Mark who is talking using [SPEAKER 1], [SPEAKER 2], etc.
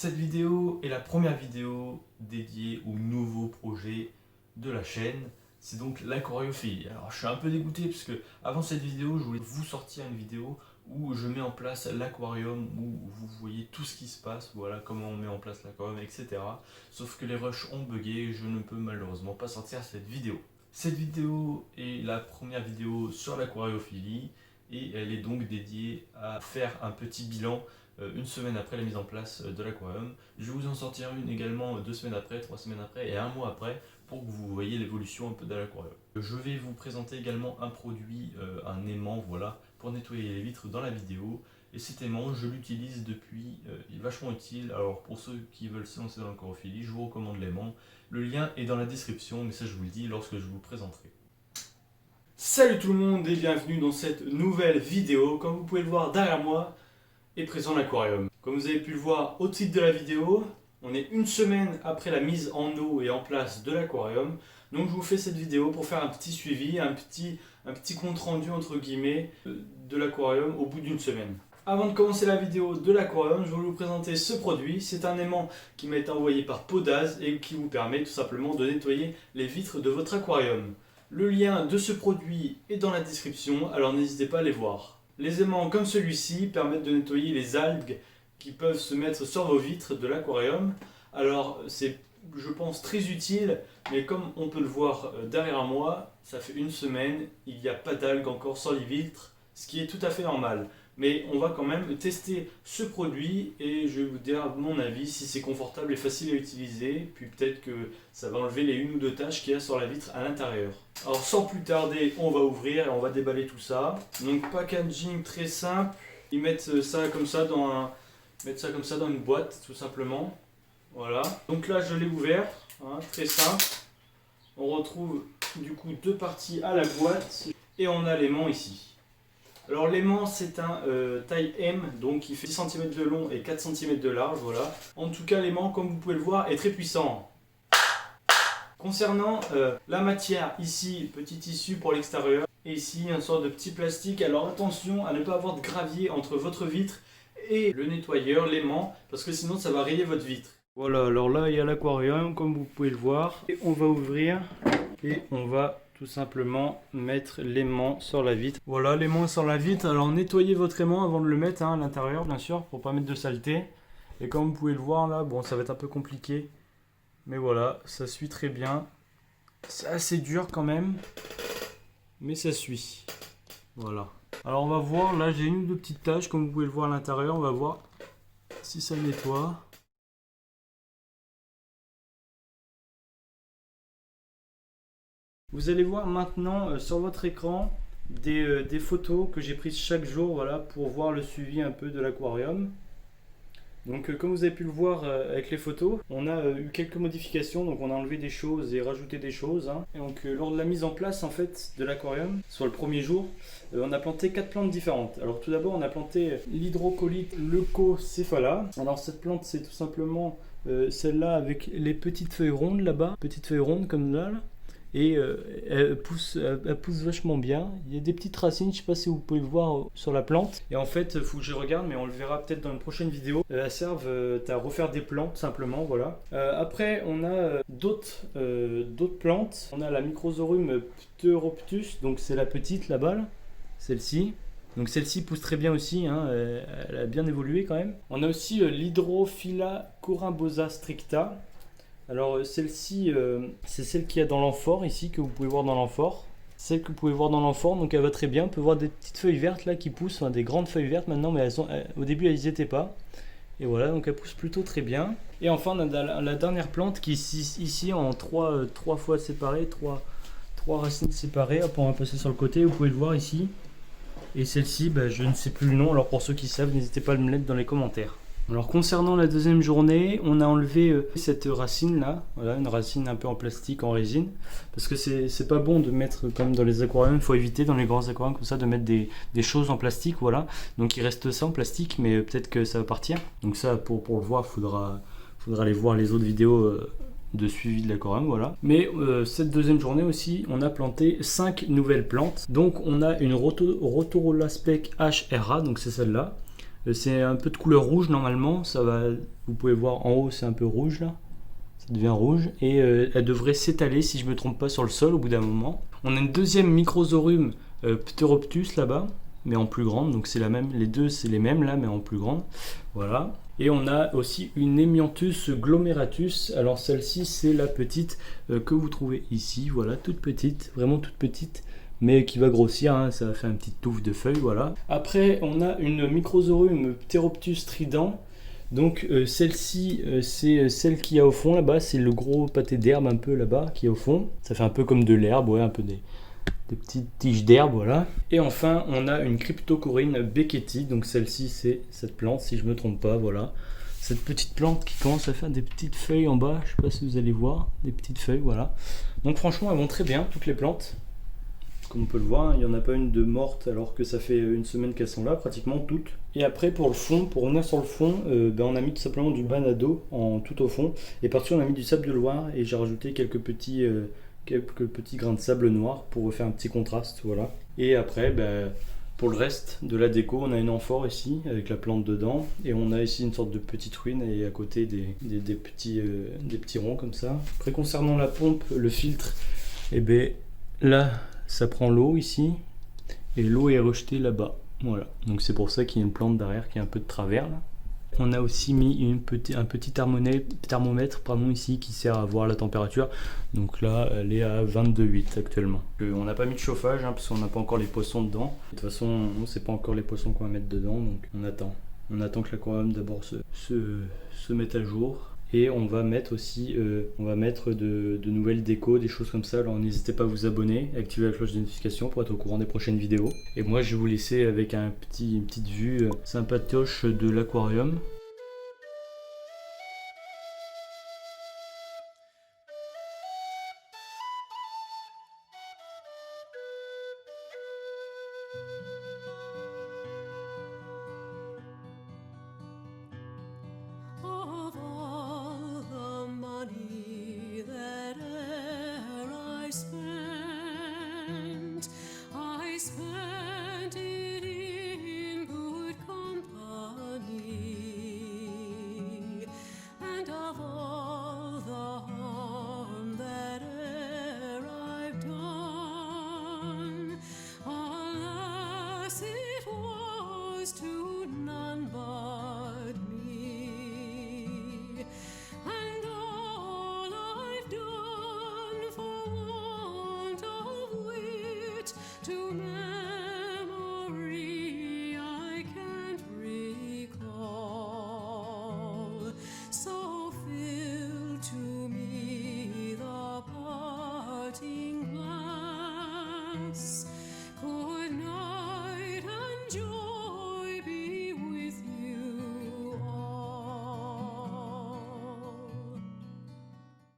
[SPEAKER 1] Cette vidéo est la première vidéo dédiée au nouveau projet de la chaîne, c'est donc l'aquariophilie. Alors je suis un peu dégoûté parce que avant cette vidéo, je voulais vous sortir une vidéo où je mets en place l'aquarium, où vous voyez tout ce qui se passe, voilà comment on met en place l'aquarium, etc. Sauf que les rushs ont bugué, je ne peux malheureusement pas sortir cette vidéo. Cette vidéo est la première vidéo sur l'aquariophilie et elle est donc dédiée à faire un petit bilan une semaine après la mise en place de l'aquarium. Je vais vous en sortir une également 2 semaines après, 3 semaines après et 1 mois après pour que vous voyez l'évolution un peu de l'aquarium. Je vais vous présenter également un produit, un aimant, voilà, pour nettoyer les vitres dans la vidéo. Et cet aimant, je l'utilise depuis, il est vachement utile. Alors pour ceux qui veulent se lancer dans l'aquariophilie, je vous recommande l'aimant. Le lien est dans la description, mais ça je vous le dis lorsque je vous présenterai. Salut tout le monde et bienvenue dans cette nouvelle vidéo. Comme vous pouvez le voir derrière moi, est présent l'aquarium. Comme vous avez pu le voir au titre de la vidéo, on est une semaine après la mise en eau et en place de l'aquarium. Donc je vous fais cette vidéo pour faire un petit suivi, un petit compte rendu entre guillemets de l'aquarium au bout d'une semaine. Avant de commencer la vidéo de l'aquarium, je vais vous présenter ce produit. C'est un aimant qui m'a été envoyé par Podaz et qui vous permet tout simplement de nettoyer les vitres de votre aquarium. Le lien de ce produit est dans la description, alors n'hésitez pas à les voir. Les aimants comme celui-ci permettent de nettoyer les algues qui peuvent se mettre sur vos vitres de l'aquarium. Alors c'est, je pense, très utile, mais comme on peut le voir derrière moi, ça fait une semaine, il n'y a pas d'algues encore sur les vitres, ce qui est tout à fait normal. Mais on va quand même tester ce produit et je vais vous dire mon avis, si c'est confortable et facile à utiliser, puis peut-être que ça va enlever les 1 ou 2 taches qu'il y a sur la vitre à l'intérieur. Alors sans plus tarder, on va ouvrir et on va déballer tout ça. Donc packaging très simple, ils mettent ça comme ça dans une boîte tout simplement. Voilà. Donc là je l'ai ouvert, hein, très simple. On retrouve du coup 2 parties à la boîte et on a l'aimant ici. Alors l'aimant c'est un taille M, donc il fait 10 cm de long et 4 cm de large, voilà. En tout cas l'aimant, comme vous pouvez le voir, est très puissant. Concernant la matière, ici petit tissu pour l'extérieur et ici un sorte de petit plastique. Alors attention à ne pas avoir de gravier entre votre vitre et le nettoyeur, l'aimant, parce que sinon ça va rayer votre vitre. Voilà, alors là il y a l'aquarium comme vous pouvez le voir. Et on va ouvrir et on va tout simplement mettre l'aimant sur la vitre. Voilà, l'aimant sur la vitre. Alors nettoyez votre aimant avant de le mettre à l'intérieur bien sûr pour pas mettre de saleté. Et comme vous pouvez le voir là, bon ça va être un peu compliqué. Mais voilà, ça suit très bien. C'est assez dur quand même, mais ça suit. Voilà. Alors on va voir, là j'ai 1 ou 2 petites taches comme vous pouvez le voir à l'intérieur. On va voir si ça nettoie. Vous allez voir maintenant sur votre écran des photos que j'ai prises chaque jour, voilà, pour voir le suivi un peu de l'aquarium. Donc comme vous avez pu le voir avec les photos, on a eu quelques modifications, donc on a enlevé des choses et rajouté des choses. Hein. Et donc lors de la mise en place en fait de l'aquarium, sur le premier jour, on a planté 4 plantes différentes. Alors tout d'abord on a planté l'hydrocolite leucocéphala. Alors cette plante c'est tout simplement celle-là avec les petites feuilles rondes là-bas, petites feuilles rondes comme là. Et elle pousse vachement bien. Il y a des petites racines, je ne sais pas si vous pouvez le voir sur la plante. Et en fait, il faut que je regarde, mais on le verra peut-être dans une prochaine vidéo. Elles servent à refaire des plantes simplement, voilà. Après, on a d'autres plantes. On a la Microzorum pteroptus, donc c'est la petite là-bas, celle-ci. Donc celle-ci pousse très bien aussi, hein, elle a bien évolué quand même. On a aussi l'Hydrophila corymbosa stricta. Alors celle-ci, c'est celle qu'il y a dans l'amphore ici, que vous pouvez voir dans l'amphore. Celle que vous pouvez voir dans l'amphore, donc elle va très bien. On peut voir des petites feuilles vertes là qui poussent, enfin des grandes feuilles vertes maintenant, mais au début elles n'y étaient pas. Et voilà, donc elle pousse plutôt très bien. Et enfin on a la dernière plante qui est ici en 3 fois séparée, 3 racines séparées. Hop, on va passer sur le côté, vous pouvez le voir ici. Et celle-ci, je ne sais plus le nom, alors pour ceux qui savent, n'hésitez pas à me le mettre dans les commentaires. Alors concernant la deuxième journée, on a enlevé cette racine là, voilà, une racine un peu en plastique, en résine, parce que c'est pas bon de mettre comme dans les aquariums, il faut éviter dans les grands aquariums comme ça de mettre des choses en plastique, voilà. Donc il reste ça en plastique, mais peut-être que ça va partir. Donc ça pour le voir, faudra aller voir les autres vidéos de suivi de l'aquarium, voilà. Mais cette deuxième journée aussi, on a planté 5 nouvelles plantes. Donc on a une Rotorola Spec HRA, donc c'est celle-là.
[SPEAKER 2] C'est un peu de couleur rouge normalement, ça va, vous pouvez voir en haut c'est un peu rouge là, ça devient rouge et elle devrait s'étaler si je me trompe pas sur le sol au bout d'un moment. On a une deuxième Microzorum Pteroptus là-bas, mais en plus grande, donc c'est la même, les deux c'est les mêmes là mais en plus grande, voilà. Et on a aussi une Hemianthus glomeratus, alors celle-ci c'est la petite que vous trouvez ici, voilà, toute petite, vraiment toute petite, mais qui va grossir, hein, ça va faire une petite touffe de feuilles, voilà. Après on a une Microzorum Pteroptus trident, donc celle-ci c'est celle qu'il y a au fond là-bas, c'est le gros pâté d'herbe un peu là-bas qui est au fond, ça fait un peu comme de l'herbe, ouais, un peu des petites tiges d'herbe, voilà. Et enfin, on a une Cryptocoryne Becketi, donc celle-ci c'est cette plante, si je me trompe pas, voilà. Cette petite plante qui commence à faire des petites feuilles en bas, je sais pas si vous allez voir, des petites feuilles, voilà. Donc franchement, elles vont très bien, toutes les plantes. Comme on peut le voir, il n'y en a pas une de morte alors que ça fait une semaine qu'elles sont là, pratiquement toutes. Et après pour le fond, pour revenir sur le fond, on a mis tout simplement du banado en tout au fond. Et par-dessus on a mis du sable de Loire et j'ai rajouté quelques petits grains de sable noir pour faire un petit contraste, voilà. Et après, pour le reste de la déco, on a une amphore ici avec la plante dedans et on a ici une sorte de petite ruine et à côté des petits ronds comme ça. Après concernant la pompe, le filtre, et là ça prend l'eau ici et l'eau est rejetée là-bas, voilà. Donc c'est pour ça qu'il y a une plante derrière qui est un peu de travers là. On a aussi mis un petit thermomètre ici qui sert à voir la température. Donc là, elle est à 22,8 actuellement. On n'a pas mis de chauffage parce qu'on n'a pas encore les poissons dedans. De toute façon, on ne sait pas encore les poissons qu'on va mettre dedans, donc on attend. On attend que l'aquarium d'abord se mette à jour. Et on va mettre aussi de nouvelles décos, des choses comme ça. Alors n'hésitez pas à vous abonner, activer la cloche de notification pour être au courant des prochaines vidéos. Et moi je vais vous laisser avec une petite vue sympatoche de l'aquarium.